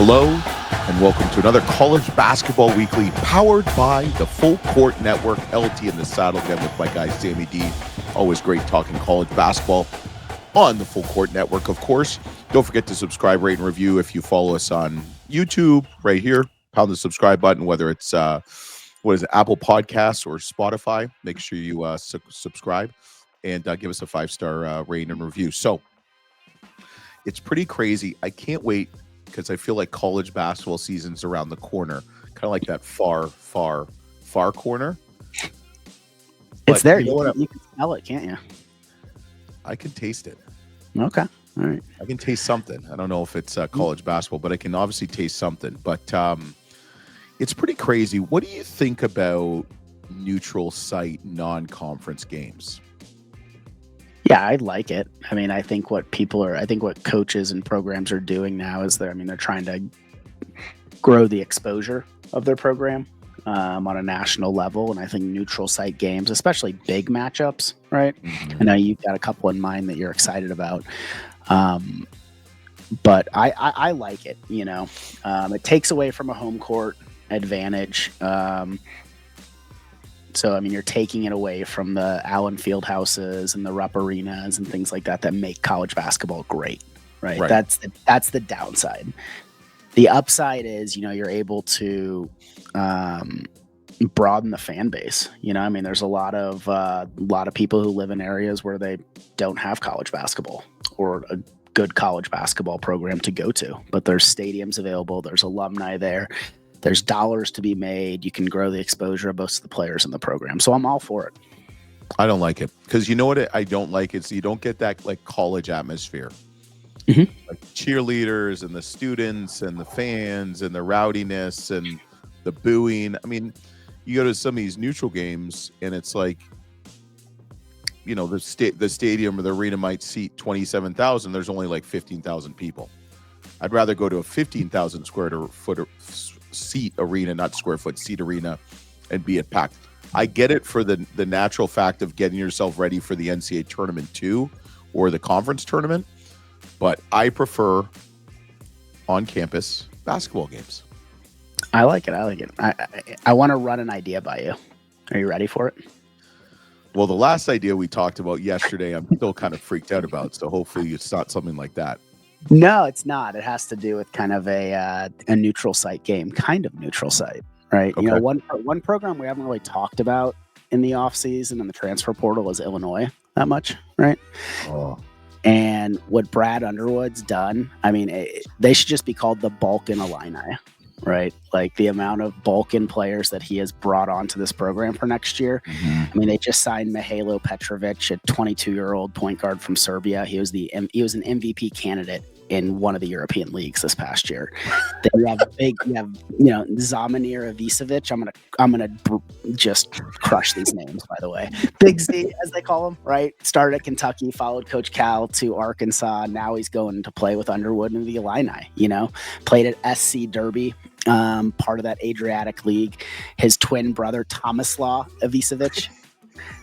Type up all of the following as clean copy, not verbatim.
Hello, and welcome to another College Basketball Weekly powered by the Full Court Network. LT in the saddle again with my guy Sammy D. Always great talking college basketball on the Full Court Network, of course. Don't forget to subscribe, rate, and review if you follow us on YouTube right here. Pound the subscribe button, whether it's Apple Podcasts or Spotify. Make sure you subscribe and give us a 5-star rating and review. So it's pretty crazy. I can't wait because I feel like college basketball season's around the corner, kind of like that far corner. It's there. You can smell it, can't you? I can taste it. Okay. All right. I can taste something. I don't know if it's college basketball, but I can obviously taste something. But it's pretty crazy. What do you think about neutral site non-conference games? Yeah, I like it. I mean, I think what coaches and programs are doing now is they're trying to grow the exposure of their program on a national level. And I think neutral site games, especially big matchups, right? Mm-hmm. I know you've got a couple in mind that you're excited about. But I like it, it takes away from a home court advantage. So, you're taking it away from the Allen Fieldhouses and the Rupp Arenas and things like that make college basketball great, right? That's the downside. The upside is, you're able to broaden the fan base. There's a lot of people who live in areas where they don't have college basketball or a good college basketball program to go to, but there's stadiums available. There's alumni there. There's dollars to be made. You can grow the exposure of most of the players in the program. So I'm all for it. I don't like it because you know what I don't like? It's you don't get that like college atmosphere. Mm-hmm. Like cheerleaders and the students and the fans and the rowdiness and the booing. You go to some of these neutral games and it's like, the stadium or the arena might seat 27,000. There's only like 15,000 people. I'd rather go to a 15,000 square foot seat arena, not square foot seat arena, and be it packed. I get it for the natural fact of getting yourself ready for the NCAA tournament too, or the conference tournament, but I prefer on-campus basketball games. I like it. I want to run an idea by you. Are you ready for it? Well, the last idea we talked about yesterday, I'm still kind of freaked out about, so hopefully it's not something like that. No, it's not. It has to do with kind of a neutral site game, kind of neutral site, right? Okay. One program we haven't really talked about in the offseason and the transfer portal is Illinois that much, right? Oh. And what Brad Underwood's done, they should just be called the Balkan Illini, right? Like the amount of Balkan players that he has brought onto this program for next year. Mm-hmm. They just signed Mihajlo Petrovic, a 22-year-old point guard from Serbia. He was an MVP candidate in one of the European leagues this past year. Then you have Zamir Ivicevic. I'm gonna just crush these names, by the way. Big Z, as they call him, right? Started at Kentucky, followed Coach Cal to Arkansas. Now he's going to play with Underwood in the Illini. Played at SC Derby. Part of that Adriatic League. His twin brother, Tomislav Ivicevic,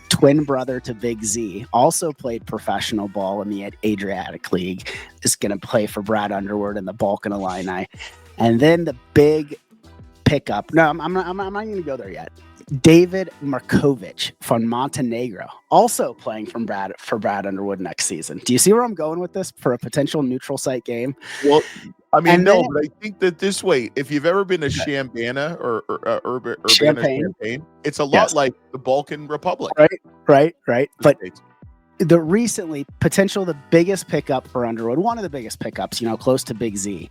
twin brother to Big Z, also played professional ball in the Adriatic League, is going to play for Brad Underwood and the Balkan Illini. And then the big pickup, no, I'm not going to go there yet. David Markovic from Montenegro, also playing for Brad Underwood next season. Do you see where I'm going with this for a potential neutral site game? Well, but I think that this way, if you've ever been to Chambana or Champagne, it's a lot like the Balkan Republic. Right. But the biggest pickup for Underwood, one of the biggest pickups, close to Big Z,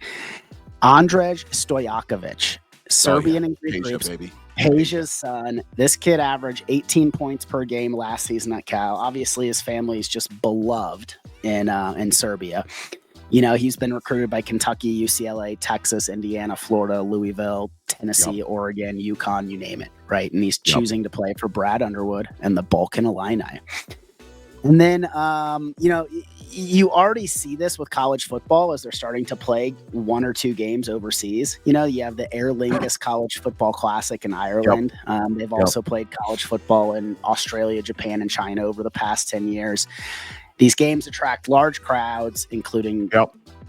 Andrej Stojakovic, Serbian and Greek roots. Peja's son. This kid averaged 18 points per game last season at Cal. Obviously, his family is just beloved in Serbia. He's been recruited by Kentucky, UCLA, Texas, Indiana, Florida, Louisville, Tennessee, Oregon, UConn, you name it, right? And he's choosing to play for Brad Underwood and the Balkan Illini. And then, you already see this with college football as they're starting to play one or two games overseas. You have the Aer Lingus College Football Classic in Ireland. They've also played college football in Australia, Japan, and China over the past 10 years. These games attract large crowds, including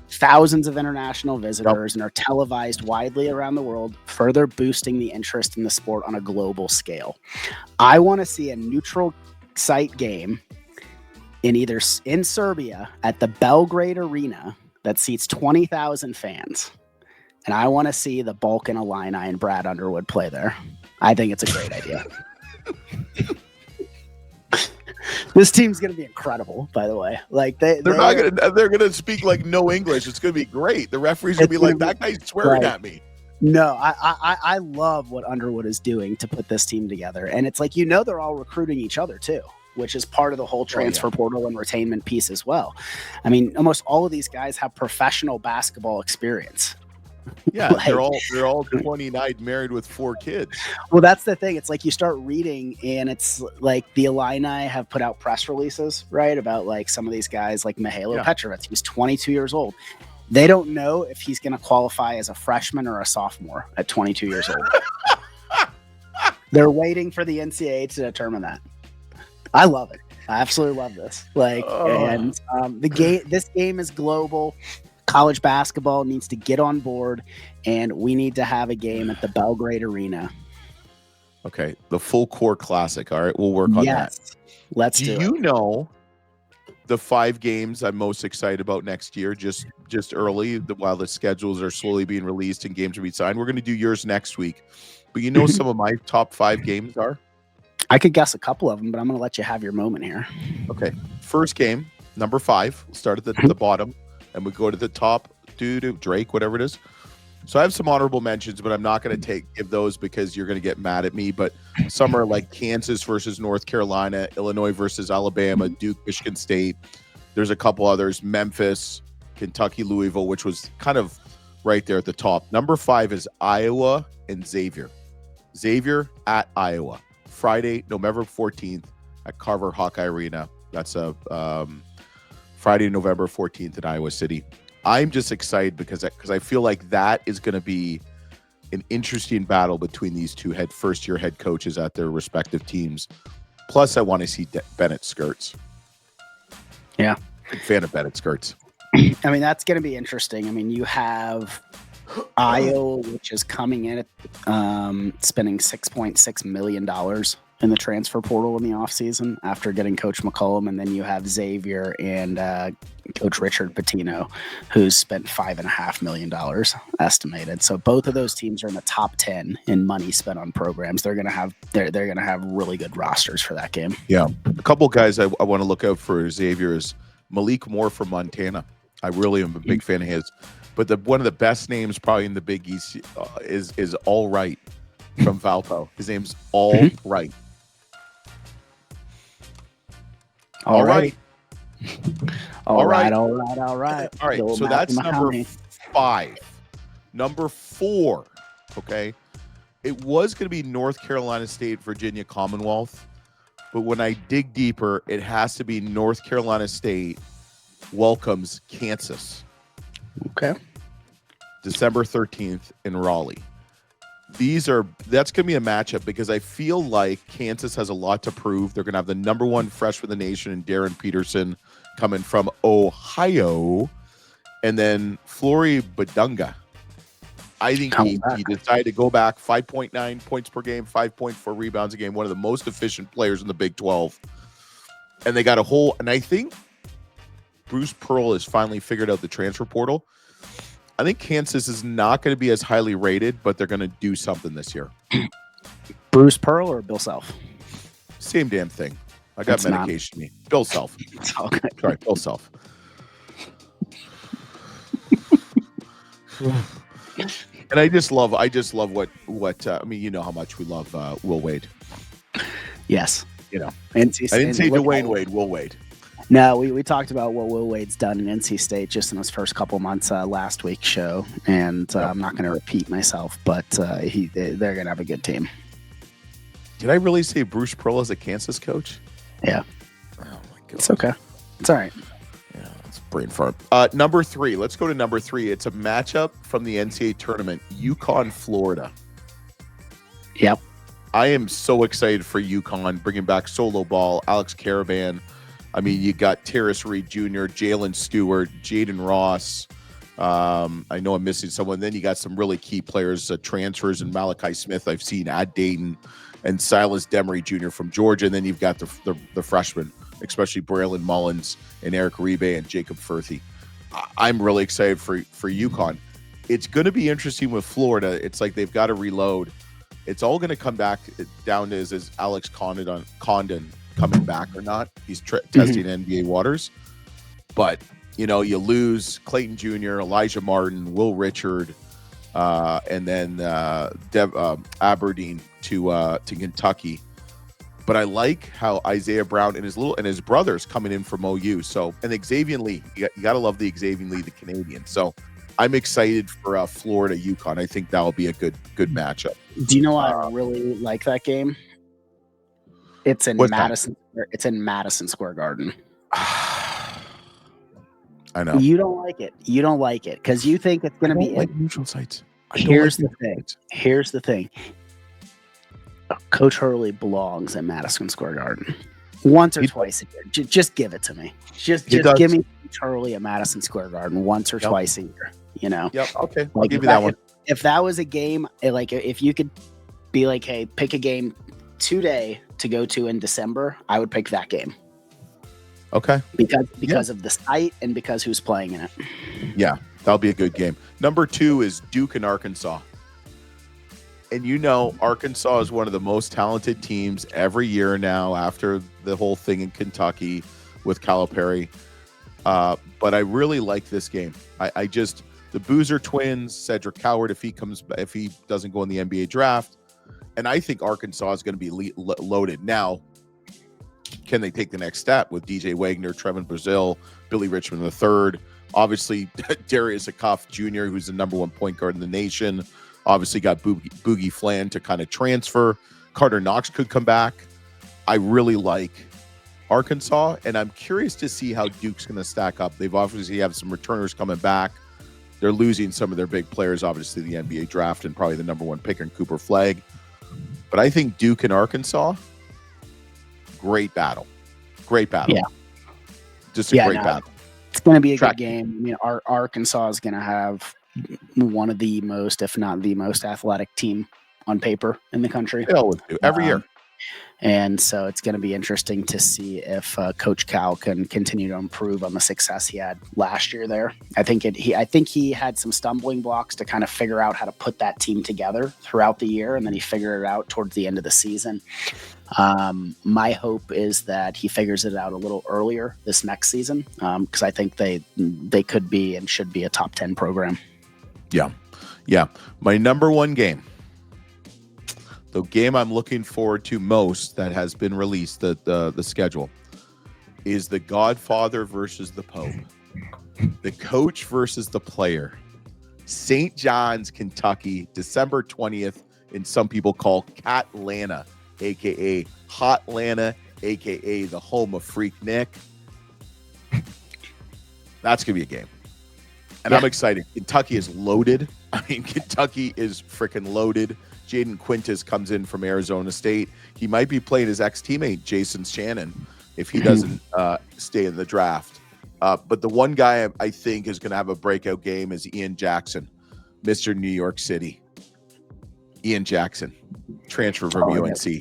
thousands of international visitors and are televised widely around the world, further boosting the interest in the sport on a global scale. I want to see a neutral site game in Serbia at the Belgrade Arena that seats 20,000 fans. And I want to see the Balkan Illini and Brad Underwood play there. I think it's a great idea. This team's going to be incredible, by the way. Like they're going to speak like no English. It's going to be great. The referees will be like, that guy's swearing at me. No, I love what Underwood is doing to put this team together. And it's like, they're all recruiting each other too, which is part of the whole transfer portal and retainment piece as well. I mean, almost all of these guys have professional basketball experience. Yeah, they're all 29, married with 4 kids. Well, that's the thing. It's like you start reading, and it's like the Illini have put out press releases, right, about like some of these guys, like Mihailo Petrovic. He's 22 years old. They don't know if he's going to qualify as a freshman or a sophomore at 22 years old. They're waiting for the NCAA to determine that. I love it. I absolutely love this. This game is global. College basketball needs to get on board, and we need to have a game at the Belgrade Arena. Okay, the Full Court Classic. All right, we'll work on that. Let's do it. Do you know the 5 games I'm most excited about next year? Just early, while the schedules are slowly being released and games are being signed. We're going to do yours next week. But some of my top 5 games are? I could guess a couple of them, but I'm going to let you have your moment here. Okay, first game, number 5. We'll start at the bottom. And we go to the top, Drake, whatever it is. So I have some honorable mentions, but I'm not going to give those because you're going to get mad at me. But some are like Kansas versus North Carolina, Illinois versus Alabama, Duke, Michigan State. There's a couple others, Memphis, Kentucky, Louisville, which was kind of right there at the top. Number 5 is Iowa and Xavier. Xavier at Iowa, Friday, November 14th at Carver Hawkeye Arena. That's a Friday, November 14th in Iowa City. I'm just excited because I feel like that is going to be an interesting battle between these two first-year head coaches at their respective teams. Plus, I want to see Bennett Skirts. Yeah. Big fan of Bennett Skirts. I mean, that's going to be interesting. I mean, you have Iowa, which is coming in at spending $6.6 million in the transfer portal in the offseason after getting Coach McCollum. And then you have Xavier and Coach Richard Pitino, who's spent $5.5 million estimated. So both of those teams are in the top 10 in money spent on programs. They're gonna have really good rosters for that game. Yeah, a couple guys I want to look out for Xavier is Malik Moore from Montana. I really am a big fan of his. But one of the best names probably in the Big East is All Right from Valpo. His name's All Right. All right. All right. So that's number 5. Number 4, okay? It was going to be North Carolina State, Virginia Commonwealth. But when I dig deeper, it has to be North Carolina State welcomes Kansas. Okay. December 13th in Raleigh. That's going to be a matchup because I feel like Kansas has a lot to prove. They're going to have the number 1 freshman in the nation in Darren Peterson coming from Ohio. And then Flory Badunga. I think he decided to go back 5.9 points per game, 5.4 rebounds a game, one of the most efficient players in the Big 12. And they got and I think Bruce Pearl has finally figured out the transfer portal. I think Kansas is not going to be as highly rated, but they're going to do something this year. Bruce Pearl or Bill Self? Same damn thing. I got medication. Bill Self. Okay. Sorry, Bill Self. And I just love what I mean, you know how much we love Will Wade. Yes. I didn't say Dwayne Wade, Will Wade. No, we talked about what Will Wade's done in NC State just in his first couple months last week's show, and I'm not going to repeat myself, but they're going to have a good team. Did I really say Bruce Pearl as a Kansas coach? Yeah. Oh my God. It's okay. It's all right. Yeah, it's brain fart. Number 3. Let's go to number 3. It's a matchup from the NCAA tournament. UConn, Florida. Yep. I am so excited for UConn bringing back Solo Ball, Alex Caravan. I mean, you got Terrace Reed Jr., Jalen Stewart, Jaden Ross, I know I'm missing someone. Then you got some really key players, transfers, and Malachi Smith I've seen at Dayton, and Silas Demery Jr. from Georgia. And then you've got the freshmen, especially Braylon Mullins and Eric Uribe and Jacob Furthy. I'm really excited for UConn. It's going to be interesting with Florida. It's like they've got to reload. It's all going to come back down to is Alex Condon coming back or not. He's testing NBA waters. But, you lose Clayton Jr., Elijah Martin, Will Richard, and then Aberdeen to Kentucky. But I like how Isaiah Brown and his brothers coming in from OU. So, and Xavier Lee, you got to love the Xavier Lee, the Canadian. So I'm excited for Florida UConn. I think that'll be a good matchup. Do you know why I really like that game? It's in Madison. It's in Madison Square Garden. I know you don't like it. You don't like it because you think it's going to be like neutral sites. Here's the thing. Coach Hurley belongs at Madison Square Garden once or twice a year. Just give it to me. Just give me Coach Hurley at Madison Square Garden once or twice a year. Yep. Okay. I'll give you that one. If that was a game, like if you could be like, hey, pick a game today to go to in December, I would pick that game. Okay. Because of the site and because who's playing in it. Yeah, that'll be a good game. Number 2 is Duke and Arkansas. And Arkansas is one of the most talented teams every year now after the whole thing in Kentucky with Calipari. But I really like this game. The Boozer twins, Cedric Coward, if he doesn't go in the NBA draft, and I think Arkansas is going to be loaded. Now, can they take the next step with DJ Wagner, Trevin Brazil, Billy Richmond III, obviously Darius Acuff Jr., who's the number 1 point guard in the nation, obviously got Boogie Flan to kind of transfer. Carter Knox could come back. I really like Arkansas, and I'm curious to see how Duke's going to stack up. They've obviously have some returners coming back. They're losing some of their big players, obviously the NBA draft, and probably the number 1 pick in Cooper Flagg. But I think Duke and Arkansas, great battle. Yeah. Just a great battle. It's going to be a good game. I mean, Arkansas is going to have one of the most, if not the most athletic team on paper in the country. They always do, every year. And so it's going to be interesting to see if Coach Cal can continue to improve on the success he had last year there. I think he had some stumbling blocks to kind of figure out how to put that team together throughout the year, and then he figured it out towards the end of the season. My hope is that he figures it out a little earlier this next season, because I think they could be and should be a top 10 program. Yeah. My number 1 game. The game I'm looking forward to most that has been released, the schedule, is the Godfather versus the Pope, the coach versus the player. St. John's, Kentucky, December 20th, and some people call Catlanta, a.k.a. Hotlanta, a.k.a. the home of Freak Nick. That's going to be a game. And I'm excited. Kentucky is loaded. Kentucky is freaking loaded. Jaden Quintus comes in from Arizona State. He might be playing his ex-teammate, Jason Shannon, if he doesn't stay in the draft. But the one guy I think is going to have a breakout game is Ian Jackson, Mr. New York City. Ian Jackson, transfer from UNC. Yeah.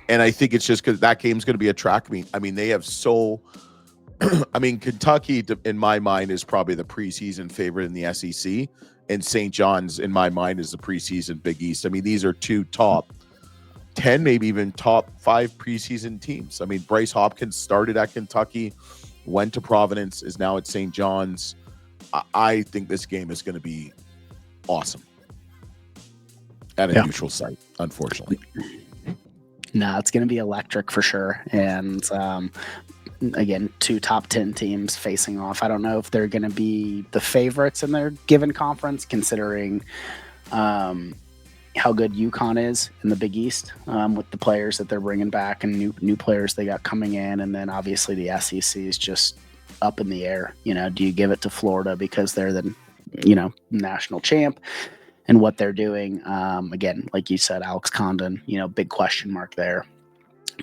And I think it's just because that game's going to be a track meet. They have Kentucky, in my mind, is probably the preseason favorite in the SEC. And St. John's, in my mind, is the preseason Big East. These are 2 top 10, maybe even top 5 preseason teams. Bryce Hopkins started at Kentucky, went to Providence, is now at St. John's. I think this game is going to be awesome at a neutral site, unfortunately. No, it's going to be electric for sure. And again, 2 top 10 teams facing off. I don't know if they're going to be the favorites in their given conference, considering how good UConn is in the Big East with the players that they're bringing back and new players they got coming in. And then obviously the SEC is just up in the air. Do you give it to Florida because they're the, national champ and what they're doing? Again, like you said, Alex Condon, big question mark there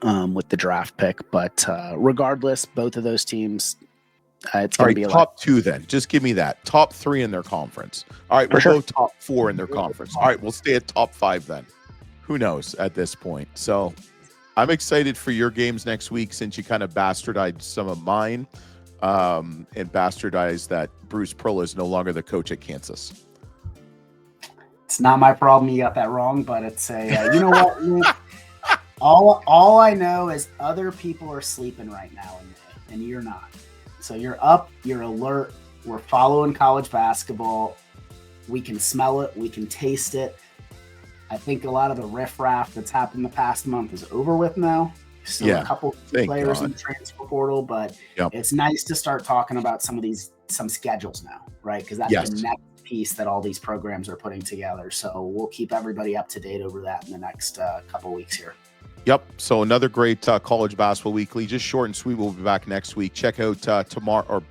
with the draft pick. But regardless, both of those teams It's going to be top 2 then. Just give me that. Top 3 in their conference. All right, we'll go top 4 in their conference. All right, we'll stay at top 5 then. Who knows at this point? So I'm excited for your games next week since you kind of bastardized some of mine and bastardized that Bruce Pearl is no longer the coach at Kansas. It's not my problem. You got that wrong, but it's a, you know what? All I know is other people are sleeping right now and you're not. So you're up, you're alert. We're following college basketball. We can smell it. We can taste it. I think a lot of the riffraff that's happened the past month is over with now. Still a couple players in the transfer portal, but it's nice to start talking about some schedules now, right? Because that's the next piece that all these programs are putting together. So we'll keep everybody up to date over that in the next couple weeks here. Yep. So another great College Basketball Weekly, just short and sweet. We'll be back next week. Check out tomorrow.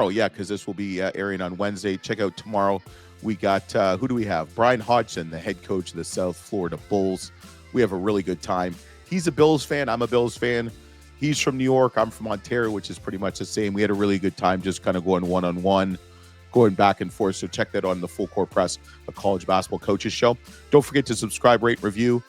Yeah, because this will be airing on Wednesday. Check out tomorrow. We got, who do we have? Brian Hodgson, the head coach of the South Florida Bulls. We have a really good time. He's a Bills fan. I'm a Bills fan. He's from New York. I'm from Ontario, which is pretty much the same. We had a really good time just kind of going one-on-one, going back and forth. So check that on the Full Court Press, a college basketball coaches show. Don't forget to subscribe, rate, review.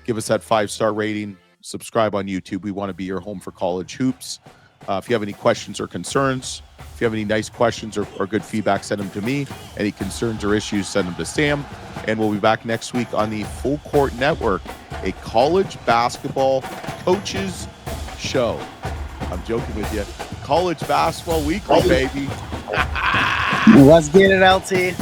Give us that 5-star rating. Subscribe on YouTube. We want to be your home for college hoops. If you have any questions or concerns, if you have any nice questions or good feedback, send them to me. Any concerns or issues, send them to Sam. And we'll be back next week on the Full Court Network, a college basketball coaches show. I'm joking with you. College Basketball Weekly, baby. Let's get it, LT.